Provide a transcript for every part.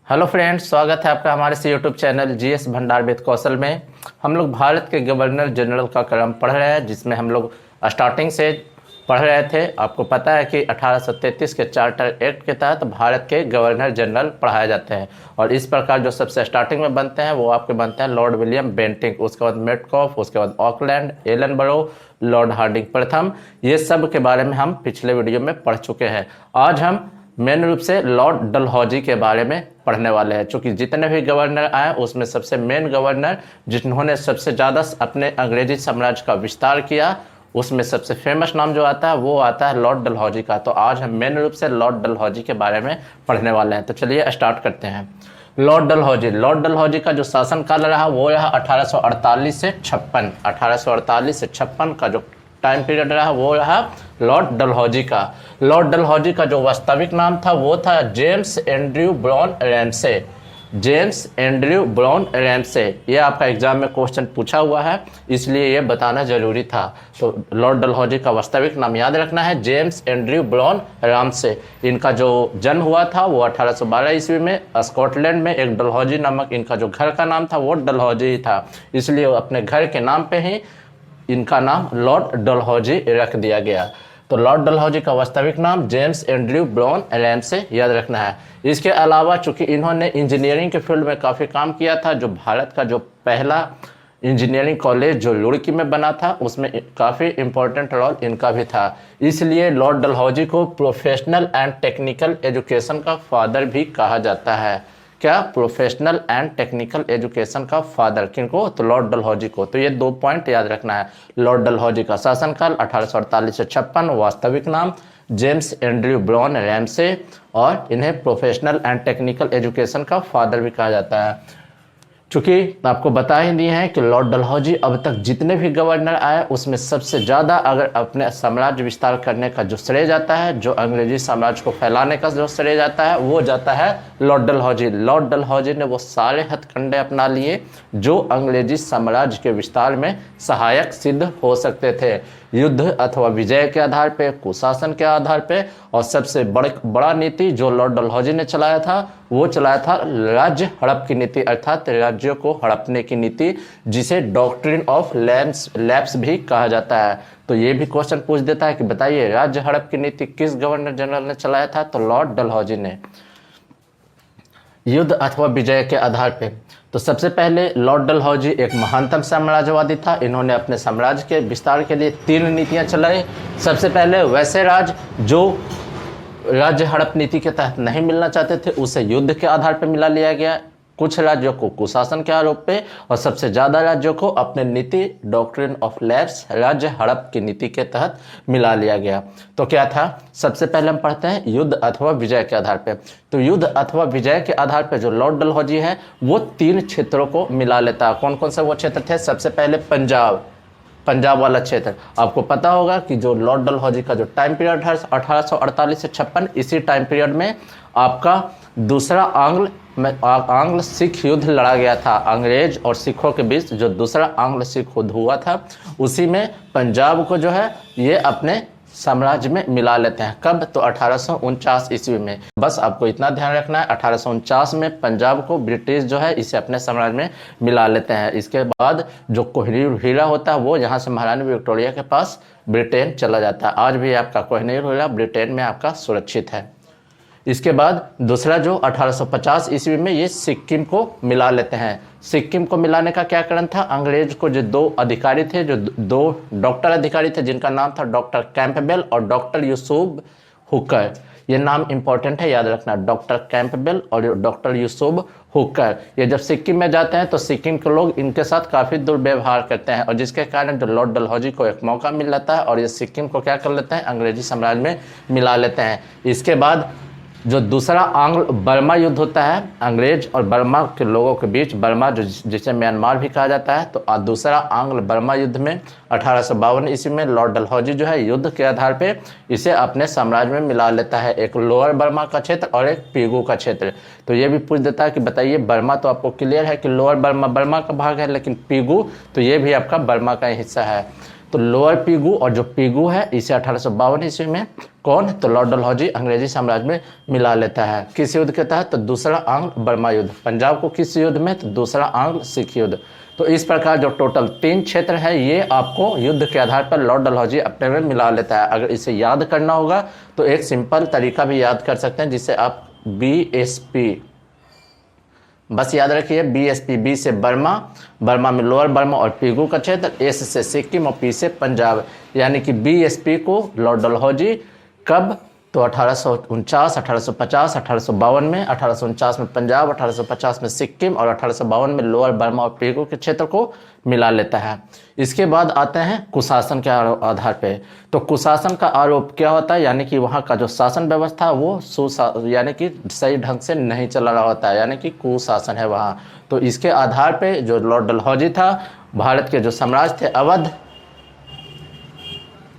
Hello friends, स्वागत है आपका हमारे इस यूट्यूब चैनल जीएस भंडार विद कौशल में। हम लोग भारत के गवर्नर जनरल का क्रम पढ़ रहे हैं, जिसमें हम लोग स्टार्टिंग से पढ़ रहे थे। आपको पता है कि 1833 के चार्टर एक्ट के तहत भारत के गवर्नर जनरल पढ़ाए जाते हैं, और इस प्रकार जो सबसे स्टार्टिंग में बनते हैं वो आपके बनते हैं लॉर्ड विलियम बेंटिंक, उसके बाद मेटकॉफ, उसके बाद ऑकलैंड, एलनबरो, लॉर्ड हार्डिंग प्रथम। ये सब के बारे में हम पिछले वीडियो में पढ़ चुके हैं। आज हम मेन रूप से लॉर्ड डलहौजी के बारे में पढ़ने वाले हैं। चूंकि जितने भी गवर्नर आए उसमें सबसे मेन गवर्नर जिन्होंने सबसे ज़्यादा अपने अंग्रेजी साम्राज्य का विस्तार किया, उसमें सबसे फेमस नाम जो आता है वो आता है लॉर्ड डलहौजी का। तो आज हम मेन रूप से लॉर्ड डलहौजी के बारे में पढ़ने वाले हैं। तो चलिए स्टार्ट करते हैं। लॉर्ड डलहौजी का जो शासनकाल रहा वो रहा 1848 से 56। 1848 से 56 का जो टाइम पीरियड रहा वो रहा लॉर्ड डलहौजी का। लॉर्ड डलहौजी का जो वास्तविक नाम था वो था James Andrew brown Ramsay. James Andrew brown Ramsay, ये आपका एग्जाम में क्वेश्चन पूछा हुआ है, इसलिए ये बताना जरूरी था। तो लॉर्ड डलहौजी का वास्तविक नाम याद रखना है, जेम्स एंड्रयू ब्राउन रैमसे। इनका जो जन्म हुआ था वो 1812 ईस्वी में स्कॉटलैंड में एक डलहौजी नामक इनका जो घर का नाम था वो डलहौजी ही था, इसलिए अपने घर के नाम पे ही इनका नाम लॉर्ड डलहौजी रख दिया गया। तो लॉर्ड डलहौजी का वास्तविक नाम जेम्स एंड्रयू ब्राउन रैमसे याद रखना है। इसके अलावा चूंकि इन्होंने इंजीनियरिंग के फील्ड में काफ़ी काम किया था, जो भारत का जो पहला इंजीनियरिंग कॉलेज जो रुड़की में बना था उसमें काफ़ी इंपॉर्टेंट रोल इनका भी था, इसलिए लॉर्ड डलहौजी को प्रोफेशनल एंड टेक्निकल एजुकेशन का फादर भी कहा जाता है। क्या? प्रोफेशनल एंड टेक्निकल एजुकेशन का फादर किनको? तो लॉर्ड डलहौजी को। तो ये 2 पॉइंट याद रखना है। लॉर्ड डलहौजी का शासनकाल 1848 से 56, वास्तविक नाम जेम्स एंड्रयू ब्राउन रैमसे, और इन्हें प्रोफेशनल एंड टेक्निकल एजुकेशन का फादर भी कहा जाता है। चूंकि आपको बता ही दिए हैं कि लॉर्ड डलहौजी अब तक जितने भी गवर्नर आए उसमें सबसे ज़्यादा अगर अपने साम्राज्य विस्तार करने का जो श्रेय जाता है, जो अंग्रेजी साम्राज्य को फैलाने का जो श्रेय जाता है, वो जाता है लॉर्ड डलहौजी। लॉर्ड डलहौजी ने वो सारे हथकंडे अपना लिए जो अंग्रेजी साम्राज्य के विस्तार में सहायक सिद्ध हो सकते थे, युद्ध अथवा विजय के आधार पे, कुशासन के आधार पे। और सबसे बड़ा नीति जो लॉर्ड डलहौजी ने चलाया था वो चलाया था राज्य हड़प की नीति, अर्थात राज्यों को हड़पने की नीति, जिसे डॉक्ट्रिन ऑफ लैप्स भी कहा जाता है। तो ये भी क्वेश्चन पूछ देता है कि बताइए राज्य हड़प की नीति किस गवर्नर जनरल ने चलाया था? तो लॉर्ड डलहौजी ने। युद्ध अथवा विजय के आधार पे, तो सबसे पहले लॉर्ड डलहौजी एक महानतम साम्राज्यवादी था। इन्होंने अपने साम्राज्य के विस्तार के लिए 3 नीतियां चलाई। सबसे पहले वैसे राज्य जो राज्य हड़प नीति के तहत नहीं मिलना चाहते थे उसे युद्ध के आधार पर मिला लिया गया, कुछ राज्यों को कुशासन के आरोप पे, और सबसे ज़्यादा राज्यों को अपने नीति डॉक्ट्रिन ऑफ लैप्स राज्य हड़प की नीति के तहत मिला लिया गया। तो क्या था? सबसे पहले हम पढ़ते हैं युद्ध अथवा विजय के आधार पे। तो युद्ध अथवा विजय के आधार पे जो लॉर्ड डलहौजी है वो 3 क्षेत्रों को मिला लेता है। कौन कौन से वो क्षेत्र थे? सबसे पहले पंजाब वाला क्षेत्र। आपको पता होगा कि जो लॉर्ड डलहौजी का जो टाइम पीरियड है 1848 से 56, इसी टाइम पीरियड में आपका दूसरा आंग्ल सिख युद्ध लड़ा गया था। अंग्रेज और सिखों के बीच जो दूसरा आंग्ल सिख युद्ध हुआ था, उसी में पंजाब को जो है ये अपने साम्राज्य में मिला लेते हैं। कब? तो 1849 ईस्वी में। बस आपको इतना ध्यान रखना है, 1849 में पंजाब को ब्रिटिश जो है इसे अपने साम्राज्य में मिला लेते हैं। इसके बाद जो कोहिनूर हीरा होता है वो यहाँ से महारानी विक्टोरिया के पास ब्रिटेन चला जाता है। आज भी आपका कोहिनूर हीरा ब्रिटेन में आपका सुरक्षित है। इसके बाद दूसरा जो 1850 ईस्वी में ये सिक्किम को मिला लेते हैं। सिक्किम को मिलाने का क्या कारण था? अंग्रेज को जो 2 अधिकारी थे, जो 2 डॉक्टर अधिकारी थे, जिनका नाम था डॉक्टर कैंपबेल और डॉक्टर यूसुफ हुकर। ये नाम इंपॉर्टेंट है, याद रखना, डॉक्टर कैंपबेल और डॉक्टर यूसुफ हुकर। ये जब सिक्किम में जाते हैं तो सिक्किम के लोग इनके साथ काफ़ी दुर्व्यवहार करते हैं, और जिसके कारण जो लॉर्ड डलहौजी को एक मौका मिल जाता है और ये सिक्किम को क्या कर लेते हैं? अंग्रेजी साम्राज्य में मिला लेते हैं। इसके बाद जो दूसरा आंग्ल बर्मा युद्ध होता है अंग्रेज और बर्मा के लोगों के बीच, बर्मा जो जिसे म्यांमार भी कहा जाता है, तो दूसरा आंग्ल बर्मा युद्ध में 1852 ईस्वी में लॉर्ड डलहौजी जो है युद्ध के आधार पे इसे अपने साम्राज्य में मिला लेता है, एक लोअर बर्मा का क्षेत्र और एक पीगू का क्षेत्र। तो ये भी पूछ देता है कि बताइए, बर्मा तो आपको क्लियर है कि लोअर बर्मा बर्मा का भाग है, लेकिन पीगू तो ये भी आपका बर्मा का ही हिस्सा है। तो लोअर पीगू और जो पीगू है इसे 1852 ईस्वी में कौन, तो लॉर्ड डलहौजी अंग्रेजी साम्राज्य में मिला लेता है। किस युद्ध के तहत, तो दूसरा आंग्ल बर्मा युद्ध। पंजाब को किस युद्ध में, तो दूसरा आंग्ल सिख युद्ध। तो इस प्रकार जो टोटल 3 क्षेत्र है ये आपको युद्ध के आधार पर लॉर्ड डलहौजी अपने में मिला लेता है। अगर इसे याद करना होगा तो एक सिंपल तरीका भी याद कर सकते हैं, जिसे आप BSP, बस याद रखिए BSP, बी से बर्मा, बर्मा में लोअर बर्मा और पीगू का क्षेत्र, एस से सिक्किम और पी से पंजाब, यानी कि BSP को लॉर्ड डलहौजी कब, तो 1849, 1850, 1852 में, 1849 में पंजाब, 1850 में सिक्किम और 1852 में लोअर बर्मा और पीगू के क्षेत्र को मिला लेता है। इसके बाद आते हैं कुशासन के आधार पे। तो कुशासन का आरोप क्या होता है, यानी कि वहाँ का जो शासन व्यवस्था वो यानी कि सही ढंग से नहीं चल रहा होता है, यानी कि कुशासन है वहाँ। तो इसके आधार पे जो लॉर्ड डलहौजी था, भारत के जो साम्राज्य थे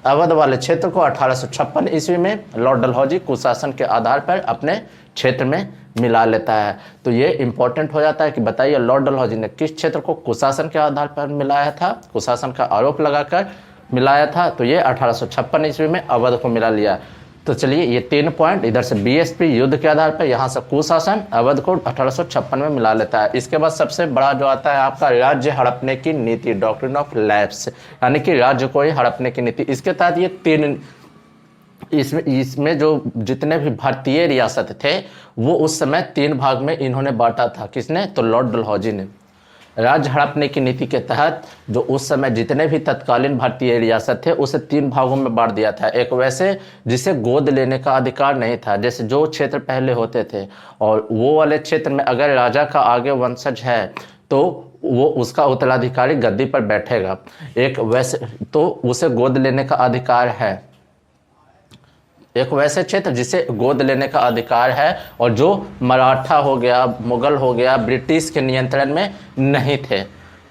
अवध वाले क्षेत्र को 1856 ईस्वी में लॉर्ड डलहौजी कुशासन के आधार पर अपने क्षेत्र में मिला लेता है। तो ये इंपॉर्टेंट हो जाता है कि बताइए लॉर्ड डलहौजी ने किस क्षेत्र को कुशासन के आधार पर मिलाया था, कुशासन का आरोप लगाकर मिलाया था, तो ये 1856 ईस्वी में अवध को मिला लिया। तो चलिए ये 3 पॉइंट, इधर से BSP युद्ध के आधार पर, यहाँ से कुशासन अवध को 1856 में मिला लेता है। इसके बाद सबसे बड़ा जो आता है आपका राज्य हड़पने की नीति, डॉक्ट्रिन ऑफ लैप्स, यानी कि राज्य को ही हड़पने की नीति। इसके तहत ये 3 इसमें जो जितने भी भारतीय रियासत थे वो उस समय 3 भाग में इन्होंने बांटा था। किसने, तो लॉर्ड डलहौजी ने। राज्य हड़पने की नीति के तहत जो उस समय जितने भी तत्कालीन भारतीय रियासत थे उसे 3 भागों में बांट दिया था। एक वैसे जिसे गोद लेने का अधिकार नहीं था, जैसे जो क्षेत्र पहले होते थे, और वो वाले क्षेत्र में अगर राजा का आगे वंशज है तो वो उसका उत्तराधिकारी गद्दी पर बैठेगा। एक वैसे तो उसे गोद लेने का अधिकार है, एक वैसे क्षेत्र जिसे गोद लेने का अधिकार है और जो मराठा हो गया, मुगल हो गया, ब्रिटिश के नियंत्रण में नहीं थे,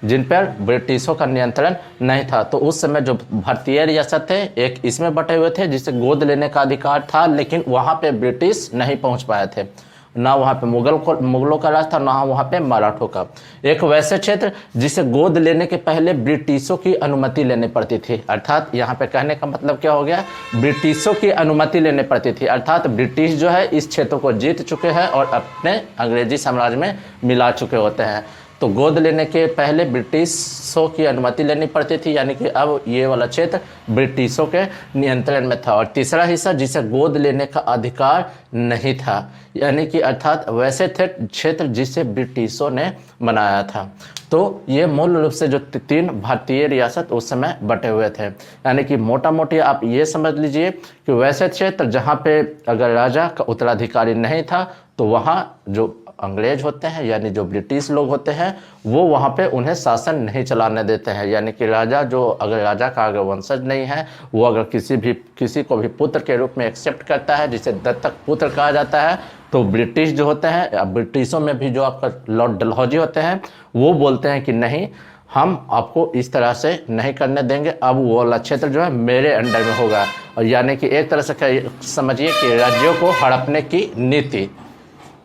जिन पर ब्रिटिशों का नियंत्रण नहीं था। तो उस समय जो भारतीय रियासत थे एक इसमें बटे हुए थे जिसे गोद लेने का अधिकार था, लेकिन वहाँ पे ब्रिटिश नहीं पहुँच पाए थे, ना वहाँ पे मुगलों का राज था, ना वहाँ पे मराठों का। एक वैसे क्षेत्र जिसे गोद लेने के पहले ब्रिटिशों की अनुमति लेनी पड़ती थी, अर्थात यहाँ पे कहने का मतलब क्या हो गया, ब्रिटिशों की अनुमति लेनी पड़ती थी, अर्थात ब्रिटिश जो है इस क्षेत्र को जीत चुके हैं और अपने अंग्रेजी साम्राज्य में मिला चुके होते हैं। तो गोद लेने के पहले ब्रिटिशों की अनुमति लेनी पड़ती थी, यानी कि अब ये वाला क्षेत्र ब्रिटिशों के नियंत्रण में था। और तीसरा हिस्सा जिसे गोद लेने का अधिकार नहीं था, यानी कि अर्थात वैसे थे क्षेत्र जिसे ब्रिटिशों ने बनाया था। तो ये मूल रूप से जो 3 भारतीय रियासत उस समय बटे हुए थे, यानी कि मोटा मोटी आप ये समझ लीजिए कि वैसे क्षेत्र जहाँ पे अगर राजा का उत्तराधिकारी नहीं था तो वहाँ जो अंग्रेज होते हैं यानी जो ब्रिटिश लोग होते हैं वो वहाँ पे उन्हें शासन नहीं चलाने देते हैं, यानी कि राजा जो अगर राजा का अगर वंशज नहीं है, वो अगर किसी को भी पुत्र के रूप में एक्सेप्ट करता है जिसे दत्तक पुत्र कहा जाता है, तो ब्रिटिश जो होते हैं, ब्रिटिशों में भी जो आपका लॉर्ड डलहौजी होते हैं वो बोलते हैं कि नहीं, हम आपको इस तरह से नहीं करने देंगे, अब वो वाला क्षेत्र जो है मेरे अंडर में होगा। और यानी कि एक तरह से समझिए कि राज्यों को हड़पने की नीति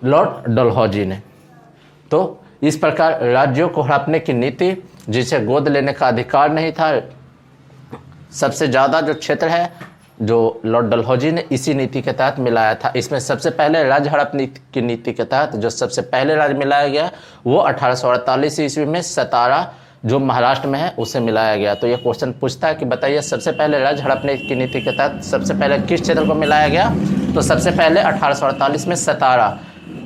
लॉर्ड डलहौजी ने। तो इस प्रकार राज्यों को हड़पने की नीति जिसे गोद लेने का अधिकार नहीं था, सबसे ज़्यादा जो क्षेत्र है जो लॉर्ड डलहौजी ने इसी नीति के तहत मिलाया था। इसमें सबसे पहले राज्य हड़पने की नीति के तहत जो सबसे पहले राज्य मिलाया गया वो 1848 ईस्वी में सतारा जो महाराष्ट्र में है उसे मिलाया गया। तो ये क्वेश्चन पूछता है कि बताइए सबसे पहले राज्य हड़पने की नीति के तहत सबसे पहले किस क्षेत्र को मिलाया गया, तो सबसे पहले 1848 में सतारा,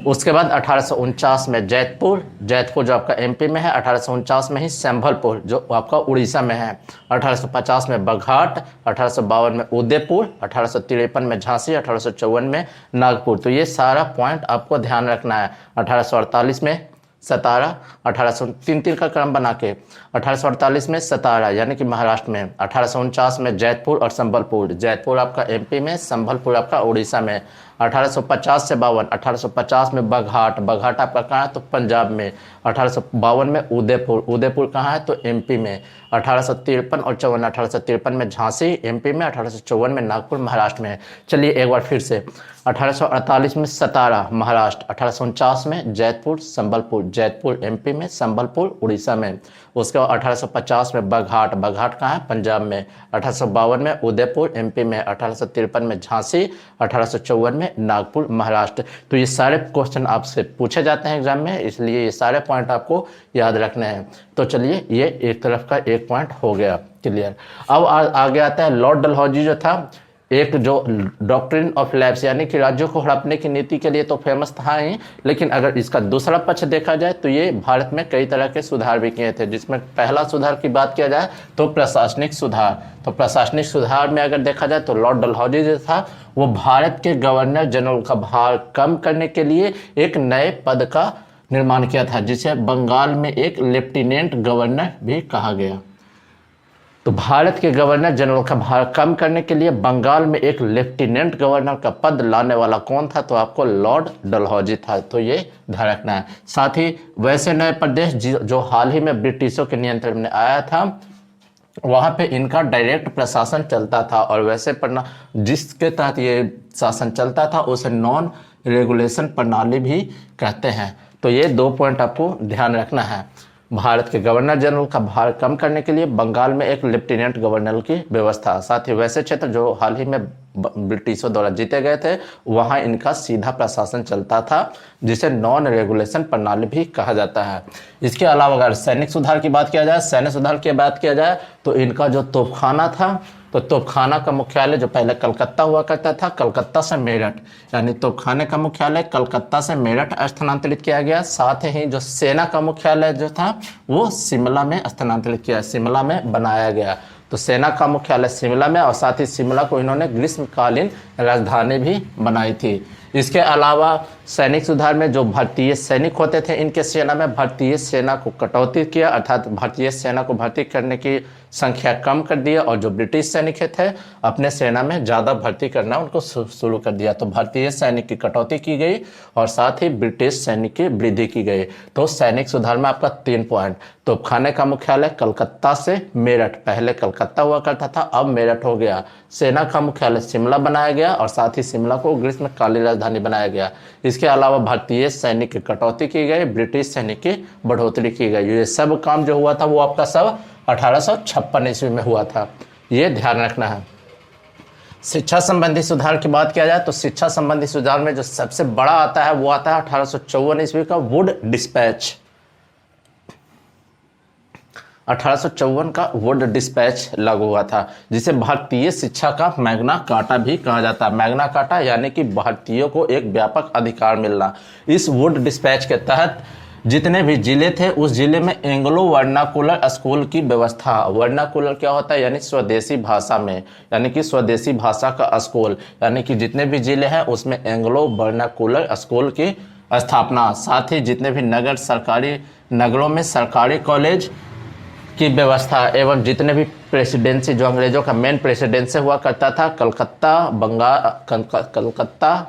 उसके बाद 1849 में जैतपुर जो आपका MP में है, 1849 में ही संभलपुर जो आपका उड़ीसा में है, 1850 में बघाट, 1852 में उदयपुर, 1853 में झांसी, 1854 में नागपुर। तो ये सारा पॉइंट आपको ध्यान रखना है। 1848 में सतारा, 1833 का क्रम बना के 1848 में सतारा यानी कि महाराष्ट्र में, 1849 में जैतपुर और संबलपुर, जैतपुर आपका MP में, संबलपुर आपका उड़ीसा में, 1850 से 52, 1850 में बघाट आपका कहाँ है, तो पंजाब में, 1852 में उदयपुर कहाँ है, तो MP में, 1853 और 54, 1853 में झांसी MP में, 1854 में नागपुर महाराष्ट्र में। चलिए एक बार फिर से, 1848 में सतारा महाराष्ट्र, 1849 में जैतपुर संबलपुर जैतपुर एमपी में, संबलपुर उड़ीसा में। उसके बाद 1850 में बघाट, बघाट कहाँ है, पंजाब में। 1852 में उदयपुर एमपी में। 1853 में झांसी। 1854 में नागपुर महाराष्ट्र। तो ये सारे क्वेश्चन आपसे पूछे जाते हैं एग्जाम में, इसलिए ये सारे पॉइंट आपको याद रखने हैं। तो चलिए ये एक तरफ का एक पॉइंट हो गया क्लियर। अब आगे आता है लॉर्ड डलहौजी जो था, एक जो डॉक्ट्रिन ऑफ लैप्स यानी कि राज्यों को हड़पने की नीति के लिए तो फेमस था ही, लेकिन अगर इसका दूसरा पक्ष देखा जाए तो ये भारत में कई तरह के सुधार भी किए थे, जिसमें पहला सुधार की बात किया जाए तो प्रशासनिक सुधार। तो प्रशासनिक सुधार में अगर देखा जाए तो लॉर्ड डलहौजी जो था वो भारत के गवर्नर जनरल का भार कम करने के लिए एक नए पद का निर्माण किया था, जिसे बंगाल में एक लेफ्टिनेंट गवर्नर भी कहा गया। तो भारत के गवर्नर जनरल का भार कम करने के लिए बंगाल में एक लेफ्टिनेंट गवर्नर का पद लाने वाला कौन था, तो आपको लॉर्ड डलहौजी था। तो ये ध्यान रखना है। साथ ही वैसे नए प्रदेश जो हाल ही में ब्रिटिशों के नियंत्रण में आया था, वहां पे इनका डायरेक्ट प्रशासन चलता था, और वैसे जिसके तहत ये शासन चलता था उसे नॉन रेगुलेशन प्रणाली भी कहते हैं। तो ये 2 पॉइंट आपको ध्यान रखना है। भारत के गवर्नर जनरल का भार कम करने के लिए बंगाल में एक लेफ्टिनेंट गवर्नर की व्यवस्था। साथ ही वैसे क्षेत्र जो हाल ही में ब्रिटिशों द्वारा जीते गए थे, वहां इनका सीधा प्रशासन चलता था, जिसे नॉन रेगुलेशन प्रणाली भी कहा जाता है। इसके अलावा अगर सैनिक सुधार की बात किया जाए, सैन्य सुधार की बात किया जाए तो इनका जो तोपखाना था, तो तोपखाना का मुख्यालय जो पहले कलकत्ता हुआ करता था, कलकत्ता से मेरठ, यानी तोपखाने का मुख्यालय कलकत्ता से मेरठ स्थानांतरित किया गया। साथ ही जो सेना का मुख्यालय जो था वो शिमला में स्थानांतरित किया, शिमला में बनाया गया। तो सेना का मुख्यालय शिमला में, और साथ ही शिमला को इन्होंने ग्रीष्मकालीन राजधानी भी बनाई थी। इसके अलावा सैनिक सुधार में जो भारतीय सैनिक होते थे, इनके सेना में भारतीय सेना को कटौती किया, अर्थात भारतीय सेना को भर्ती करने की संख्या कम कर दिया, और जो ब्रिटिश सैनिक थे अपने सेना में ज़्यादा भर्ती करना उनको शुरू कर दिया। तो भारतीय सैनिक की कटौती की गई और साथ ही ब्रिटिश सैनिक की वृद्धि की गई। तो सैनिक सुधार में आपका 3 पॉइंट। तोपखाने का मुख्यालय कलकत्ता से मेरठ, पहले कलकत्ता हुआ करता था, अब मेरठ हो गया। सेना का मुख्यालय शिमला बनाया गया, और साथ ही शिमला को ग्रीष्मकालीन राजधानी बनाया गया। इसके अलावा भारतीय सैनिक की कटौती की गई, ब्रिटिश सैनिक की बढ़ोतरी की गई। ये सब काम जो हुआ था वो आपका सब 1856 ईस्वी में हुआ था, ये ध्यान रखना है। शिक्षा संबंधी सुधार की बात किया जाए तो शिक्षा संबंधी सुधार में जो सबसे बड़ा आता है वो आता है 1854 ईस्वी का वुड डिस्पैच। 1854 का वुड डिस्पैच लागू हुआ था, जिसे भारतीय शिक्षा का मैग्ना कार्टा भी कहा जाता है। मैग्ना कार्टा यानी कि भारतीयों को एक व्यापक अधिकार मिलना। इस वुड डिस्पैच के तहत जितने भी जिले थे उस जिले में एंग्लो वर्नाकुलर स्कूल की व्यवस्था। वर्नाकुलर क्या होता है, यानी स्वदेशी भाषा में, यानी कि स्वदेशी भाषा का स्कूल, यानी कि जितने भी जिले हैं उसमें एंग्लो वर्नाकुलर स्कूल की स्थापना। साथ ही जितने भी नगर सरकारी नगरों में सरकारी कॉलेज की व्यवस्था, एवं जितने भी प्रेसिडेंसी जो अंग्रेजों का मेन प्रेसिडेंसी हुआ करता था, कलकत्ता,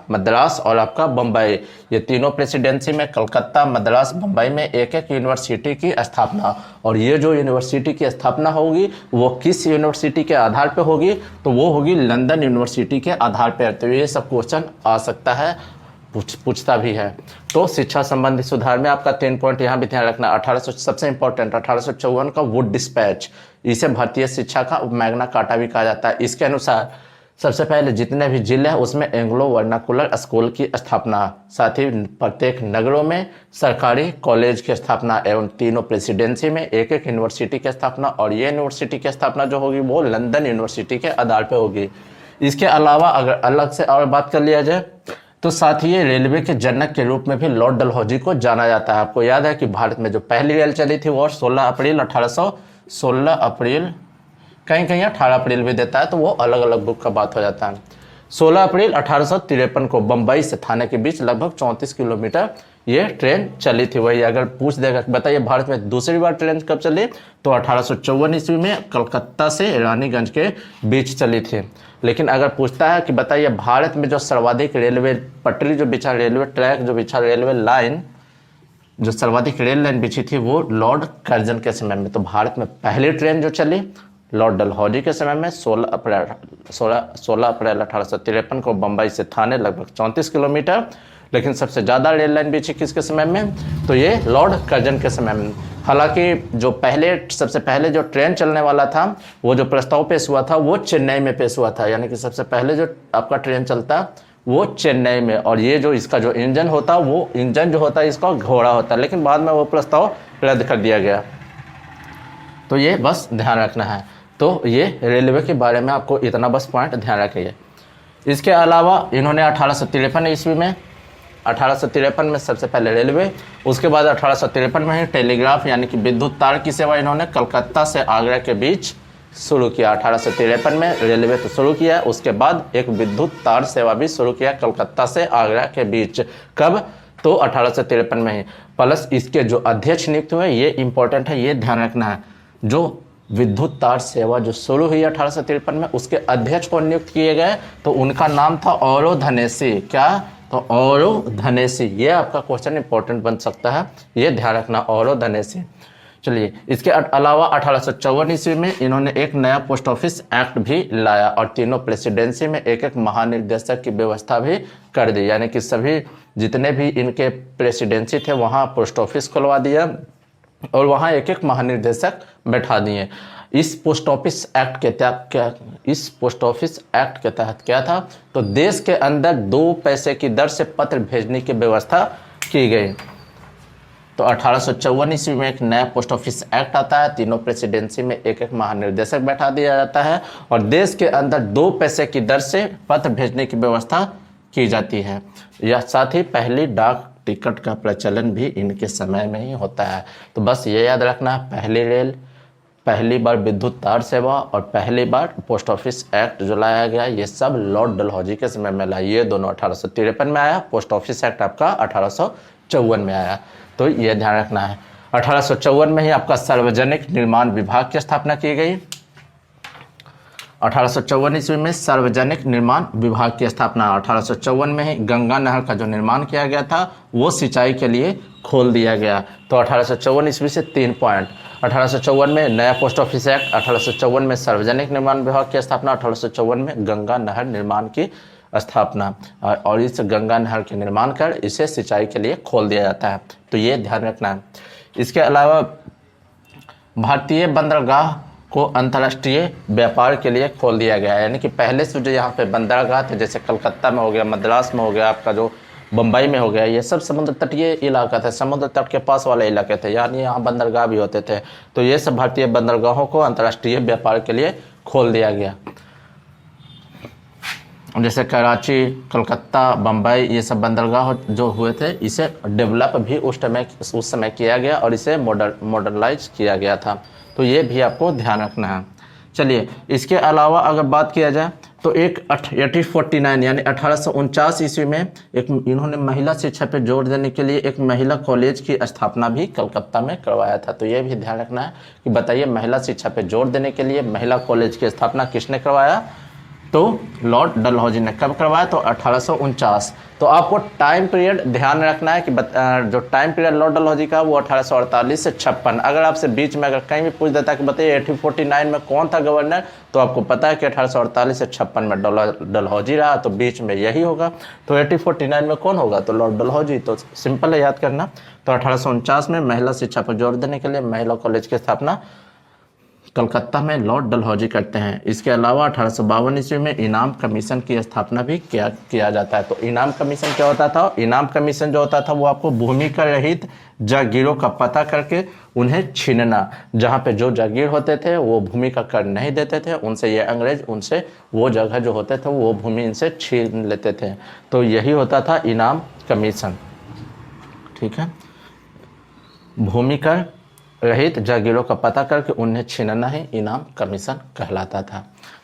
मद्रास और आपका बम्बई, ये तीनों प्रेसिडेंसी में कलकत्ता, मद्रास, बम्बई में एक एक यूनिवर्सिटी की स्थापना। और ये जो यूनिवर्सिटी की स्थापना होगी वो किस यूनिवर्सिटी के आधार पर होगी, तो वो होगी लंदन यूनिवर्सिटी के आधार पर। तो ये सब क्वेश्चन आ सकता है, पूछता भी है। तो शिक्षा संबंधी सुधार में आपका 3 पॉइंट यहाँ भी ध्यान रखना। 1800 सबसे इंपॉर्टेंट 1854 का वुड डिस्पैच, इसे भारतीय शिक्षा का मैग्ना कार्टा भी कहा जाता है। इसके अनुसार सबसे पहले जितने भी जिले हैं उसमें एंग्लो वर्नाकुलर स्कूल की स्थापना, साथ ही प्रत्येक नगरों में सरकारी कॉलेज की स्थापना, एवं तीनों प्रेसिडेंसी में एक एक यूनिवर्सिटी की स्थापना। और ये यूनिवर्सिटी की स्थापना जो होगी वो लंदन यूनिवर्सिटी के आधार पर होगी। इसके अलावा अगर अलग से और बात कर लिया जाए तो साथ ही ये रेलवे के जनक के रूप में भी लॉर्ड डलहौजी को जाना जाता है। आपको याद है कि भारत में जो पहली रेल चली थी वो 16 अप्रैल 18 अप्रैल भी देता है, तो वो अलग अलग बुक का बात हो जाता है। 16 अप्रैल 1853 को बम्बई से थाने के बीच लगभग 34 किलोमीटर ये ट्रेन चली थी। वही अगर पूछ देगा बताइए भारत में दूसरी बार ट्रेन कब चली, तो 1854 ईस्वी में कलकत्ता से रानीगंज के बीच चली थी। लेकिन अगर पूछता है कि बताइए भारत में जो सर्वाधिक रेलवे पटरी जो बिछा, रेलवे ट्रैक जो बिछा, रेलवे लाइन जो सर्वाधिक रेल लाइन बिछी थी वो लॉर्ड कर्जन के समय में। तो भारत में पहली ट्रेन जो चली लॉर्ड डलहौजी के समय में 16 अप्रैल 1853 को बम्बई से थाने लगभग 34 किलोमीटर। लेकिन सबसे ज़्यादा रेल लाइन बिछी किसके समय में, तो ये लॉर्ड कर्जन के समय में। हालांकि जो सबसे पहले जो ट्रेन चलने वाला था, वो जो प्रस्ताव पेश हुआ था वो चेन्नई में पेश हुआ था, यानी कि सबसे पहले जो आपका ट्रेन चलता वो चेन्नई में, और ये जो इसका जो इंजन होता वो इंजन जो होता है इसका घोड़ा होता है, लेकिन बाद में वो प्रस्ताव रद्द कर दिया गया। तो ये बस ध्यान रखना है। तो ये रेलवे के बारे में आपको इतना बस पॉइंट ध्यान रखिए। इसके अलावा इन्होंने 1853 ईस्वी में 1853 में सबसे पहले रेलवे, उसके बाद 1853 में ही टेलीग्राफ यानी कि विद्युत तार की सेवा इन्होंने कलकत्ता से आगरा के बीच शुरू किया। 1853 में रेलवे तो शुरू किया, उसके बाद एक विद्युत तार सेवा भी शुरू किया कलकत्ता से आगरा के बीच। कब, तो 1853 में ही। प्लस इसके जो अध्यक्ष नियुक्त हुए, ये इंपॉर्टेंट है, ये ध्यान रखना है। जो विद्युत तार सेवा जो शुरू हुई 1853 में, उसके अध्यक्ष को नियुक्त किए गए, तो उनका नाम था औरो धनेसी। क्या, तो औरो धनेसी। ये आपका क्वेश्चन इंपॉर्टेंट बन सकता है, ये ध्यान रखना, औरो धनेसी। चलिए, इसके अलावा 1854 ईस्वी में इन्होंने एक नया पोस्ट ऑफिस एक्ट भी लाया और तीनों प्रेसिडेंसी में एक एक महानिर्देशक की व्यवस्था भी कर दी, यानी कि सभी जितने भी इनके प्रेसिडेंसी थे वहाँ पोस्ट ऑफिस खुलवा दिया और वहाँ एक एक महानिर्देशक बैठा दिए। इस पोस्ट ऑफिस एक्ट के तहत क्या था, तो देश के अंदर 2 पैसे की दर से पत्र भेजने की व्यवस्था की गई। तो 1854 ईस्वी में एक नया पोस्ट ऑफिस एक्ट आता है, तीनों प्रेसिडेंसी में एक एक महानिर्देशक बैठा दिया जाता है और देश के अंदर 2 पैसे की दर से पत्र भेजने की व्यवस्था की जाती है। यह साथ ही पहली डाक टिकट का प्रचलन भी इनके समय में ही होता है। तो बस ये याद रखना, पहली रेल, पहली बार विद्युत तार सेवा और पहली बार पोस्ट ऑफिस एक्ट जो लाया गया, ये सब लॉर्ड डलहौजी के समय में लाया। ये दोनों 1853 में आया, पोस्ट ऑफिस एक्ट आपका 1854 में आया। तो ये ध्यान रखना है। 1854 में ही आपका सार्वजनिक निर्माण विभाग की स्थापना की गई। 1854 ईस्वी में सार्वजनिक निर्माण विभाग की स्थापना। 1854 में ही गंगा नहर का जो निर्माण किया गया था वो सिंचाई के लिए खोल दिया गया। तो 1854 ईस्वी से 3 पॉइंट। 1854 में नया पोस्ट ऑफिस एक्ट, 1854 में सार्वजनिक निर्माण विभाग की स्थापना, 1854 में गंगा नहर निर्माण की स्थापना और इस गंगा नहर के निर्माण कर इसे सिंचाई के लिए खोल दिया जाता है। तो ये ध्यान रखना है। इसके अलावा भारतीय बंदरगाह को अंतर्राष्ट्रीय व्यापार के लिए खोल दिया गया है, यानी कि पहले से जो यहाँ पे बंदरगाह थे, जैसे कलकत्ता में हो गया, मद्रास में हो गया, आपका जो बम्बई में हो गया, ये सब समुद्र तटीय इलाका था, समुद्र तट के पास वाले इलाके थे, यानी यहाँ बंदरगाह भी होते थे। तो ये सब भारतीय बंदरगाहों को अंतर्राष्ट्रीय व्यापार के लिए खोल दिया गया। जैसे कराची, कलकत्ता, बम्बई, ये सब बंदरगाह जो हुए थे, इसे डेवलप भी उस समय किया गया और इसे मॉडर्नाइज किया गया था। तो ये भी आपको ध्यान रखना है। चलिए, इसके अलावा अगर बात किया जाए तो एक 1849 यानी 1849 ईस्वी में एक इन्होंने महिला शिक्षा पर जोर देने के लिए एक महिला कॉलेज की स्थापना भी कलकत्ता में करवाया था। तो ये भी ध्यान रखना है कि बताइए, महिला शिक्षा पर जोर देने के लिए महिला कॉलेज की स्थापना किसने करवाया, तो लॉर्ड डलहौजी ने। कब करवाया, तो 1849। तो आपको टाइम पीरियड ध्यान रखना है कि जो टाइम पीरियड लॉर्ड डलहौजी का वो 1848 से 56। अगर आपसे बीच में अगर कहीं भी पूछ देता कि बताइए 1849 में कौन था गवर्नर, तो आपको पता है कि 1848 से 56 में डलहौजी रहा, तो बीच में यही होगा। तो 1849 में कौन होगा, तो लॉर्ड डलहौजी। तो सिंपल है याद करना। तो 1849 में महिला शिक्षा पर जोर देने के लिए महिला कॉलेज की स्थापना कलकत्ता में लॉर्ड डलहौजी करते हैं। इसके अलावा 1852 ईस्वी में इनाम कमीशन की स्थापना भी किया जाता है। तो इनाम कमीशन क्या होता था, इनाम कमीशन जो होता था वो आपको भूमि कर रहित जागीरों का पता करके उन्हें छीनना, जहाँ पे जो जागीर होते थे वो भूमि का कर नहीं देते थे, उनसे ये अंग्रेज उनसे वो जगह जो होते थे वो भूमि इनसे छीन लेते थे। तो यही होता था इनाम कमीशन। ठीक है, भूमि कर रहित जागीरों का पता करके उन्हें छीनना ही इनाम कमीशन कहलाता था।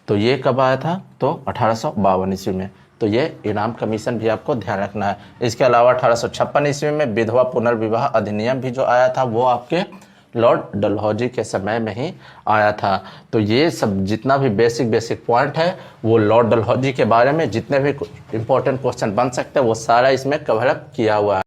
तो ये कब आया था, तो 1852 ईस्वी में। तो ये इनाम कमीशन भी आपको ध्यान रखना है। इसके अलावा 1856 ईस्वी में विधवा पुनर्विवाह अधिनियम भी जो आया था वो आपके लॉर्ड डलहौजी के समय में ही आया था। तो ये सब जितना भी बेसिक पॉइंट है वो लॉर्ड डलहौजी के बारे में जितने भी इंपॉर्टेंट क्वेश्चन बन सकते हैं वो सारा इसमें कवर अप किया हुआ है।